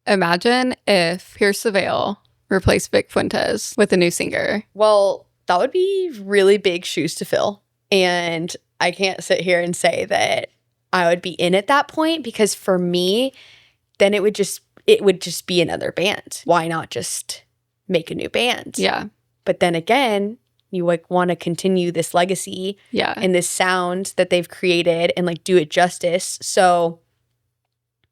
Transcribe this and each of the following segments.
imagine if Pierce the Veil replaced Vic Fuentes with a new singer. Well, that would be really big shoes to fill. And I can't sit here and say that I would be in at that point, because for me, then it would just be another band. Why not just make a new band? Yeah. But then again, you like want to continue this legacy and this sound that they've created and like do it justice. So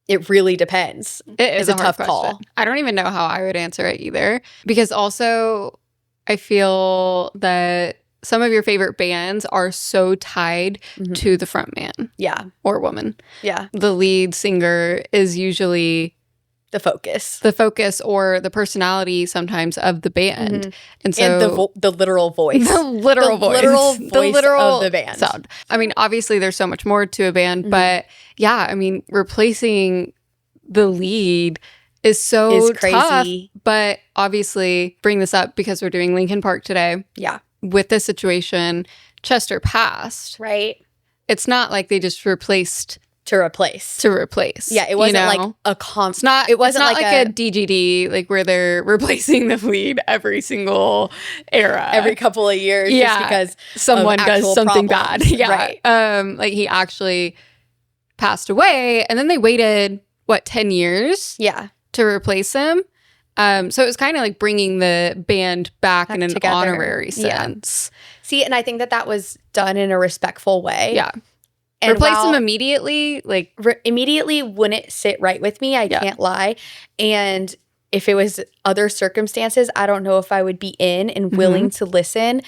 it really depends. It is a tough call. I don't even know how I would answer it either, because also I feel that some of your favorite bands are so tied to the front man. Yeah. Or woman. Yeah. The lead singer is usually the focus or the personality sometimes of the band. And so the literal voice. The literal voice of the band. Sound. I mean, obviously there's so much more to a band, but yeah, I mean, replacing the lead is crazy. Tough, but obviously bring this up because we're doing Linkin Park today. Yeah. With this situation, Chester passed. Right. It's not like they just replaced to replace. Yeah, it wasn't like a constant. It wasn't like a DGD, like where they're replacing the lead every single era, every couple of years, just because someone does something problems. bad. Yeah, right. Like he actually passed away, and then they waited 10 years? Yeah, to replace him. So it was kind of like bringing the band back in an honorary sense. See, and I think that was done in a respectful way. Yeah. And replace him immediately, immediately wouldn't sit right with me. I can't lie. And if it was other circumstances, I don't know if I would be in and willing to listen.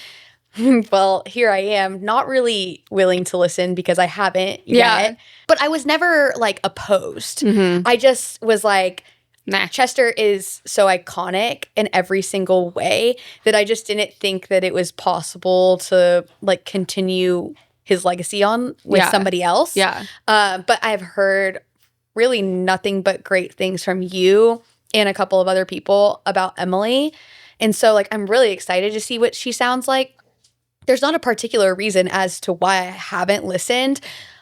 Well, here I am, not really willing to listen because I haven't yet. But I was never like opposed. I just was like, nah. Chester is so iconic in every single way that I just didn't think that it was possible to like continue his legacy on with somebody else. Yeah. But I've heard really nothing but great things from you and a couple of other people about Emily. And so like I'm really excited to see what she sounds like. There's not a particular reason as to why I haven't listened.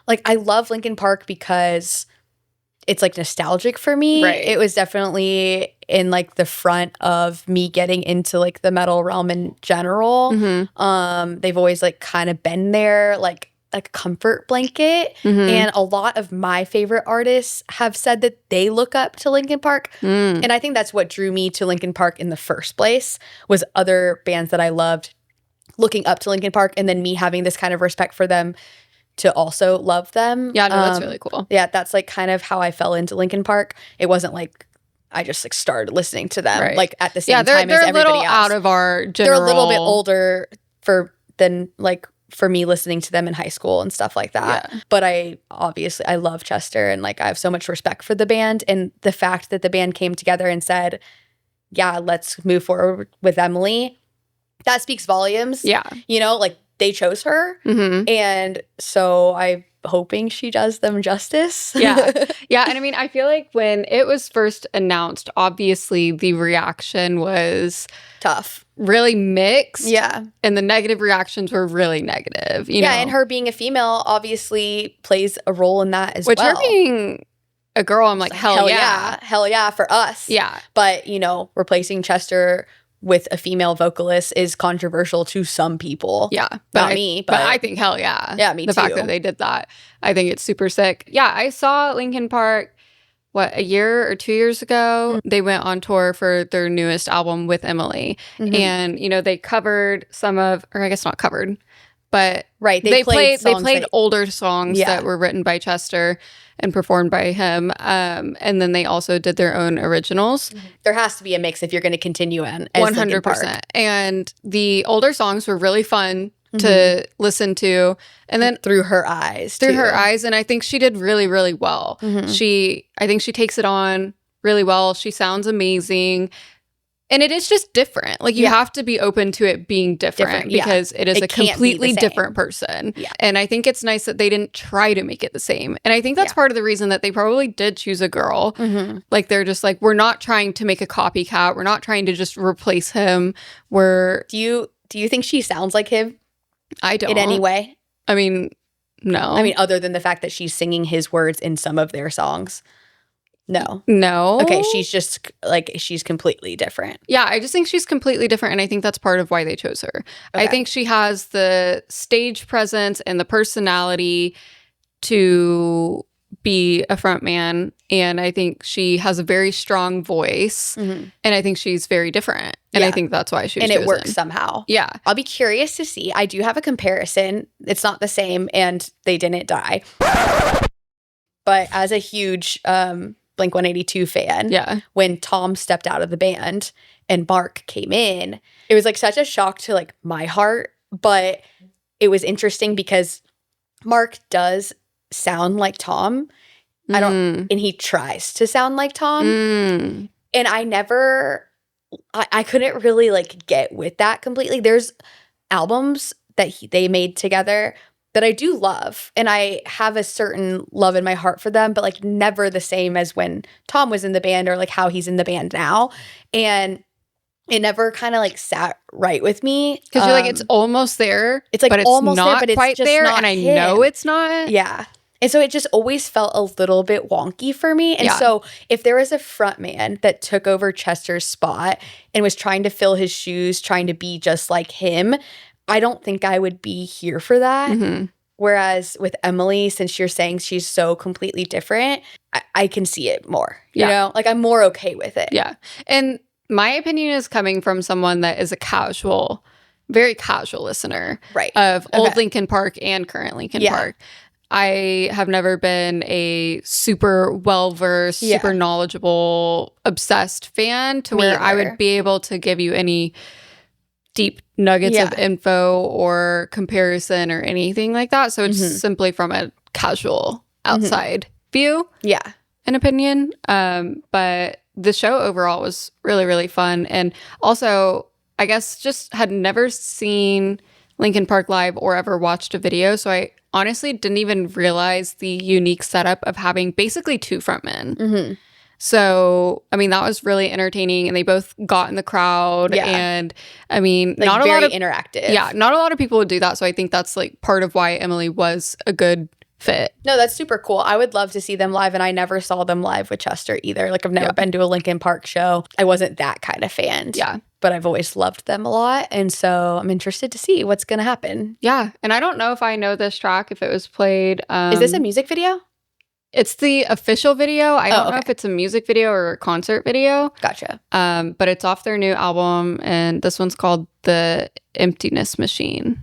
Like I love Linkin Park because it's like nostalgic for me. Right. It was definitely in like the front of me getting into like the metal realm in general. They've always like kind of been there, like a comfort blanket. And a lot of my favorite artists have said that they look up to Linkin Park. And I think that's what drew me to Linkin Park in the first place, was other bands that I loved looking up to Linkin Park, and then me having this kind of respect for them to also love them. Yeah, no, that's really cool. Yeah, that's like kind of how I fell into Linkin Park. It wasn't like I just like started listening to them like at the same time as everybody else. They're a little out of our general. They're a little bit older than like for me listening to them in high school and stuff like that. Yeah. But I love Chester, and like I have so much respect for the band, and the fact that the band came together and said, yeah, let's move forward with Emily, that speaks volumes. Yeah. You know, like they chose her. And so I'm hoping she does them justice. Yeah. And I mean, I feel like when it was first announced, obviously the reaction was tough, really mixed. Yeah. And the negative reactions were really negative. You know? And her being a female obviously plays a role in that as well. Which her being a girl, I'm like, hell yeah. Hell yeah for us. Yeah. But, you know, replacing Chester with a female vocalist is controversial to some people. Yeah. Not me, but I think hell yeah. Yeah, me too. The fact that they did that. I think it's super sick. Yeah, I saw Linkin Park, a year or 2 years ago? They went on tour for their newest album with Emily. And, you know, they covered some of, or I guess not covered, but they played older songs that were written by Chester and performed by him. And then they also did their own originals. There has to be a mix if you're going to continue on as 100%. Linkin Park. And the older songs were really fun to listen to. And then through her eyes. And I think she did really, really well. I think she takes it on really well. She sounds amazing. And it is just different. Like, you have to be open to it being different because it is a completely different person. Yeah. And I think it's nice that they didn't try to make it the same. And I think that's part of the reason that they probably did choose a girl. Like, they're just like, we're not trying to make a copycat. We're not trying to just replace him. Do you think she sounds like him? I don't. In any way? I mean, no. I mean, other than the fact that she's singing his words in some of their songs. No. Okay, she's just like, she's completely different. Yeah, I just think she's completely different, and I think that's part of why they chose her. Okay. I think she has the stage presence and the personality to be a front man, and I think she has a very strong voice, and I think she's very different, and I think that's why she was chosen. It works somehow. Yeah. I'll be curious to see. I do have a comparison. It's not the same, and they didn't die. But as a huge Blink-182 fan, when Tom stepped out of the band and Mark came in, it was like such a shock to like my heart, but it was interesting because Mark does sound like Tom. And he tries to sound like Tom. And I couldn't really like get with that completely. There's albums that they made together that I do love, and I have a certain love in my heart for them, but like never the same as when Tom was in the band or like how he's in the band now. And it never kind of like sat right with me. Because you're like, it's almost there. It's like but almost it's not there, but it's quite just there, not and I him. know it's not. Yeah. And so it just always felt a little bit wonky for me. And so if there was a front man that took over Chester's spot and was trying to fill his shoes, trying to be just like him, I don't think I would be here for that. Whereas with Emily, since you're saying she's so completely different, I can see it more. You know? Like, I'm more okay with it. Yeah. And my opinion is coming from someone that is a very casual listener of old Linkin Park and current Linkin Park. I have never been a super well-versed, super knowledgeable, obsessed fan to where I would be able to give you any deep nuggets of info or comparison or anything like that. So it's simply from a casual outside view an opinion. But the show overall was really, really fun. And also, I guess just had never seen Linkin Park live or ever watched a video. So I honestly didn't even realize the unique setup of having basically two frontmen. So, I mean, that was really entertaining, and they both got in the crowd. And I mean, like, not a very lot of interactive. Yeah, not a lot of people would do that. So I think that's like part of why Emily was a good fit. No, that's super cool. I would love to see them live, and I never saw them live with Chester either. Like, I've never been to a Linkin Park show. I wasn't that kind of fan. Yeah. But I've always loved them a lot, and so I'm interested to see what's going to happen. Yeah, and I don't know if I know this track, if it was played. Is this a music video? It's the official video. I don't know if it's a music video or a concert video. Gotcha. But it's off their new album, and this one's called The Emptiness Machine.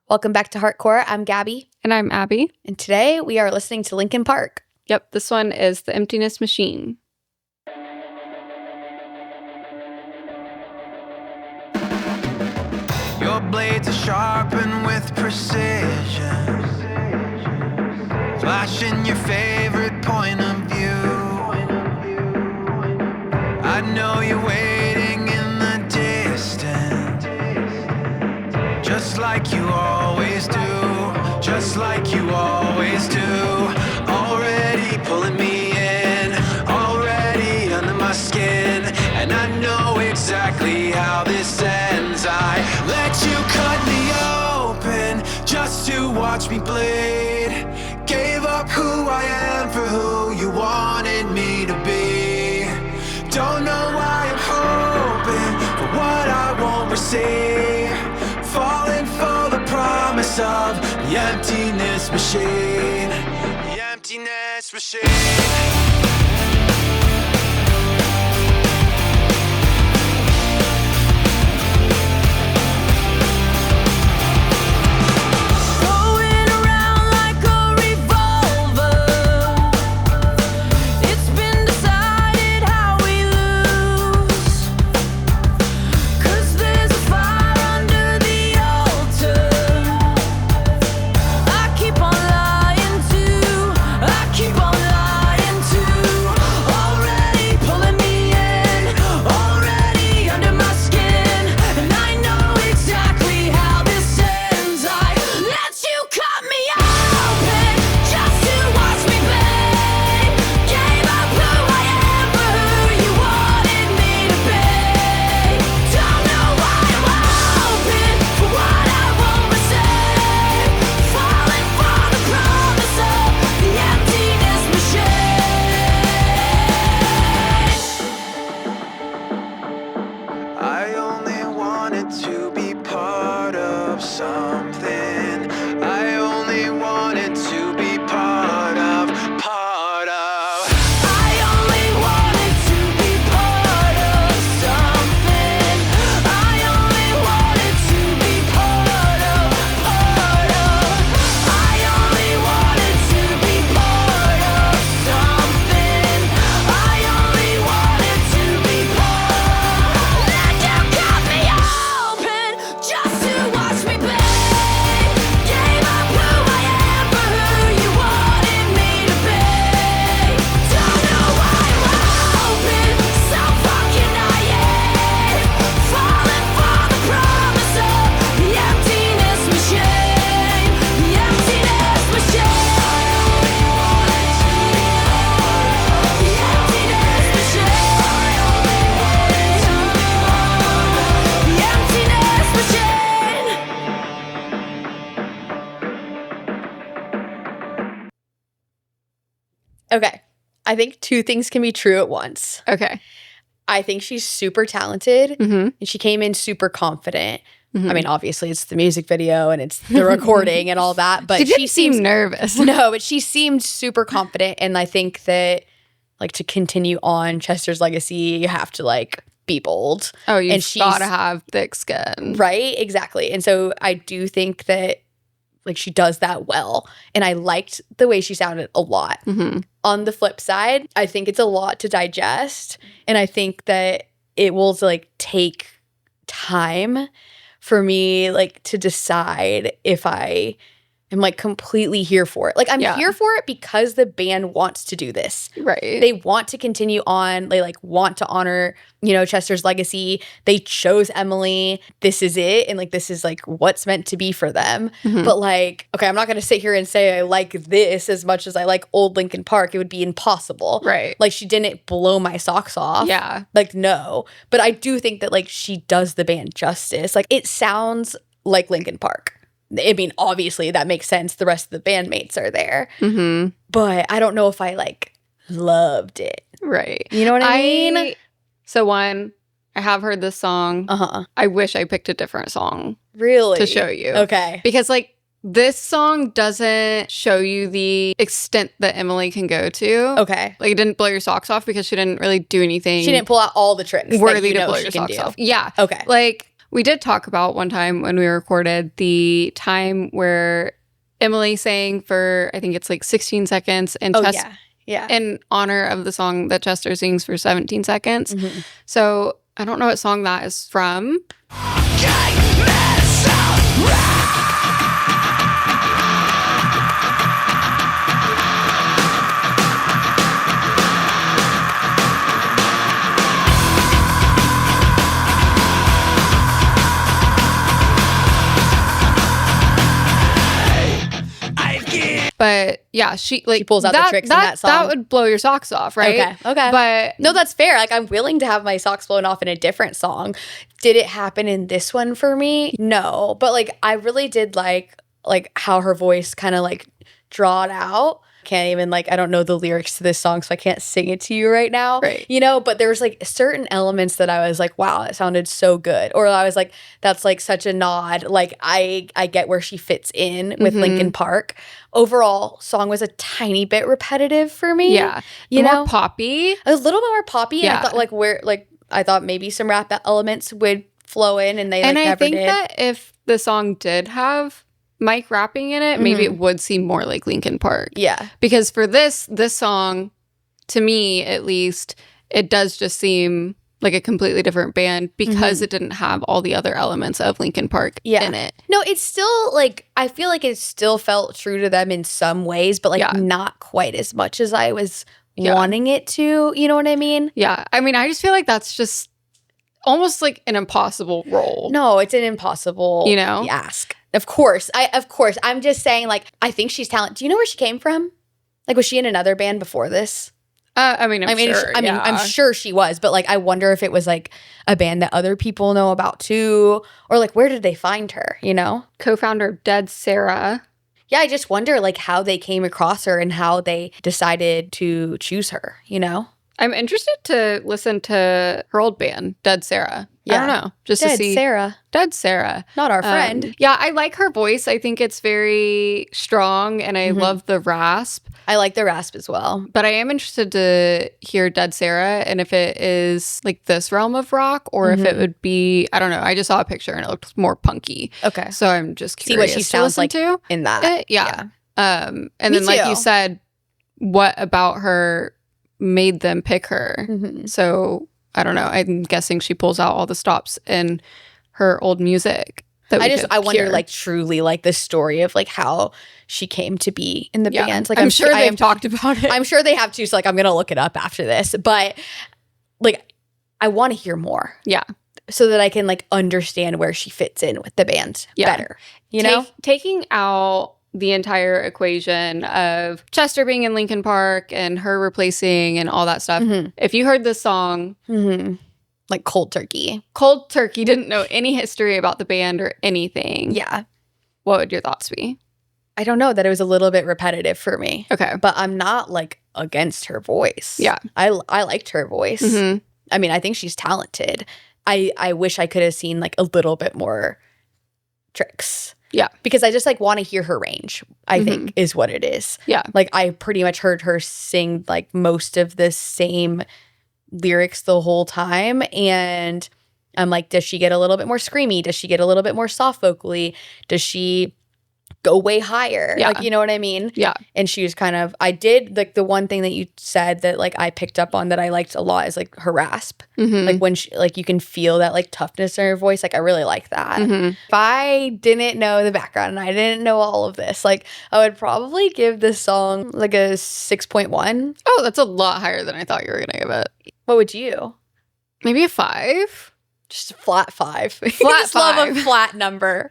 Welcome back to Heartcore. I'm Gabby. And I'm Abby. And today we are listening to Linkin Park. Yep, this one is The Emptiness Machine. Your blades are sharpened with precision, flashing your favorite point of view. I know you're waiting in the distance, just like you always do, just like you always do. Already pulling me in, already under my skin, and I know exactly how this ends. I let you cut me open just to watch me bleed. Gave up who I am for who you wanted me to be. Don't know why I'm hoping for what I won't receive. Falling for the promise of the emptiness machine. The emptiness machine. Keep on lying to Okay. I think two things can be true at once. Okay. I think she's super talented Mm-hmm. and she came in super confident. Mm-hmm. I mean, obviously it's the music video and it's the recording and all that, but she didn't seem nervous. No, but she seemed super confident. And I think that like to continue on Chester's legacy, you have to like be bold. Oh, you've got to have thick skin. Right? Exactly. And so I do think that like she does that well. And I liked the way she sounded a lot. Mm-hmm. On the flip side, I think it's a lot to digest. And I think that it will like take time for me like to decide if I am like completely here for it. Like I'm here for it because the band wants to do this. Right. They want to continue on. They like want to honor, you know, Chester's legacy. They chose Emily. This is it. And like this is like what's meant to be for them. Mm-hmm. But like, okay, I'm not gonna sit here and say I like this as much as I like old Linkin Park. It would be impossible. Right. Like she didn't blow my socks off. Yeah. Like no. But I do think that like she does the band justice. Like it sounds like Linkin Park. I mean, obviously that makes sense. The rest of the bandmates are there. Mm-hmm. But I don't know if I like loved it. Right. You know what I mean? So one, I have heard this song. Uh-huh. I wish I picked a different song Really? to show you. Okay. Because like this song doesn't show you the extent that Emily can go to. Okay. Like it didn't blow your socks off because she didn't really do anything. She didn't pull out all the tricks worthy that to blow she your can socks do. off. Yeah. Okay. Like we did talk about one time when we recorded the time where Emily sang for, I think it's like 16 seconds and Yeah. in honor of the song that Chester sings for 17 seconds. Mm-hmm. So I don't know what song that is from. But yeah, she pulls out the tricks in that song. That would blow your socks off, right? Okay. But no, that's fair. Like I'm willing to have my socks blown off in a different song. Did it happen in this one for me? No. But like I really did like how her voice kind of like drawed out. Can't even like, I don't know the lyrics to this song, so I can't sing it to you right now. Right. You know, but there was like certain elements that I was like, wow, it sounded so good. Or I was like, that's like such a nod. Like I get where she fits in with Linkin Park. Overall, song was a tiny bit repetitive for me. yeah, You know? more poppy. A little bit more poppy. Yeah. And I thought maybe some rap elements would flow in and they like And I never think did. that if the song did have Mike rapping in it, maybe it would seem more like Linkin Park. Yeah. Because for this song, to me at least, it does just seem like a completely different band because it didn't have all the other elements of Linkin Park in it. No, it's still like, I feel like it still felt true to them in some ways, but like not quite as much as I was wanting it to. You know what I mean? Yeah. I mean, I just feel like that's just almost like an impossible role. No, it's an impossible ask. Of course. I'm just saying, like, I think she's talented. Do you know where she came from? Like, was she in another band before this? I'm sure she was, but like, I wonder if it was like a band that other people know about too, or like, where did they find her? You know, co-founder of Dead Sarah. Yeah, I just wonder like how they came across her and how they decided to choose her. You know, I'm interested to listen to her old band, Dead Sarah. Yeah. I don't know, just to see Dead Sarah, not our friend. Yeah, I like her voice. I think it's very strong, and I love the rasp. I like the rasp as well. But I am interested to hear Dead Sarah, and if it is like this realm of rock, or if it would be, I don't know. I just saw a picture and it looked more punky. Okay, so I'm just curious. See what she sounds like to in that. Yeah. And then, like you said, what about her made them pick her? So I don't know. I'm guessing she pulls out all the stops in her old music. I wonder, like, truly, like, the story of like how she came to be in the band. Like, I'm sure they've talked about it. I'm sure they have too. So, like, I'm gonna look it up after this. But like, I want to hear more. Yeah, so that I can like understand where she fits in with the band better. You know, taking out the entire equation of Chester being in Linkin Park and her replacing and all that stuff. If you heard this song, like cold turkey, didn't know any history about the band or anything. Yeah. What would your thoughts be? I don't know, that it was a little bit repetitive for me. Okay. But I'm not like against her voice. Yeah. I liked her voice. Mm-hmm. I mean, I think she's talented. I wish I could have seen like a little bit more tricks. Yeah. Because I just like want to hear her range, I think is what it is. Yeah. Like I pretty much heard her sing like most of the same lyrics the whole time. And I'm like, does she get a little bit more screamy? Does she get a little bit more soft vocally? Does she go way higher? Yeah. Like, you know what I mean? Yeah. And she was kind of, I did like the one thing that you said that like I picked up on that I liked a lot is like her rasp. Mm-hmm. Like when she, like you can feel that like toughness in her voice. Like I really like that. Mm-hmm. If I didn't know the background and I didn't know all of this, like I would probably give this song like a 6.1. Oh, that's a lot higher than I thought you were going to give it. What would you? Maybe a 5? Just a flat 5. Flat Just love 5. a flat number.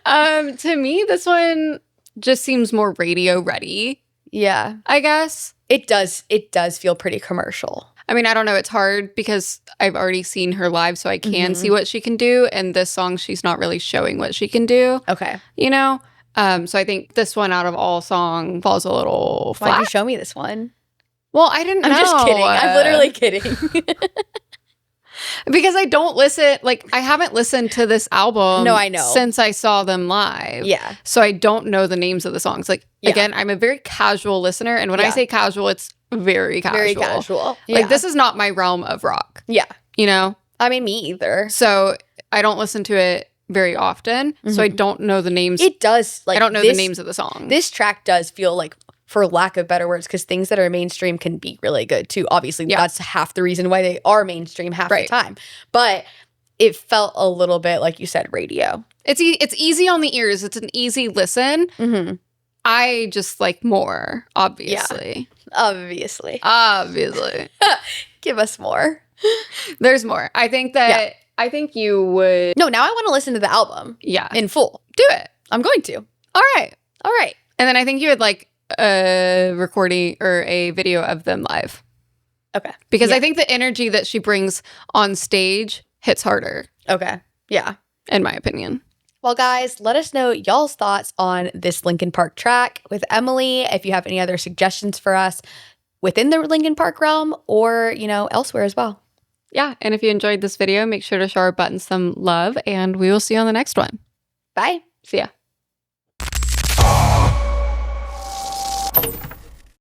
To me, this one just seems more radio ready, Yeah. I guess. It does feel pretty commercial. I mean, I don't know. It's hard because I've already seen her live, so I can see what she can do. And this song, she's not really showing what she can do. Okay. You know? So I think this one out of all song falls a little flat. Why'd you show me this one? Well, I didn't know. I'm just kidding. I'm literally kidding. Because I don't listen, like, I haven't listened to this album No, I know. since I saw them live. Yeah. So I don't know the names of the songs. Like, again, I'm a very casual listener. And when I say casual, it's very casual. Very casual. Like, this is not my realm of rock. Yeah. You know? I mean, me either. So I don't listen to it very often. So I don't know the names. It does. Like I don't know the names of the songs. This track does feel like, for lack of better words, because things that are mainstream can be really good too. Obviously, that's half the reason why they are mainstream half the time. But it felt a little bit, like you said, radio. It's easy on the ears. It's an easy listen. Mm-hmm. I just like more, obviously. Obviously. Give us more. There's more. I think that I think you would. No, now I want to listen to the album. Yeah. In full. Do it. I'm going to. All right. All right. And then I think you would like a recording or a video of them live. Okay. Because I think the energy that she brings on stage hits harder. Okay. Yeah. In my opinion. Well, guys, let us know y'all's thoughts on this Linkin Park track with Emily. If you have any other suggestions for us within the Linkin Park realm or, you know, elsewhere as well. Yeah. And if you enjoyed this video, make sure to show our buttons some love and we will see you on the next one. Bye. See ya.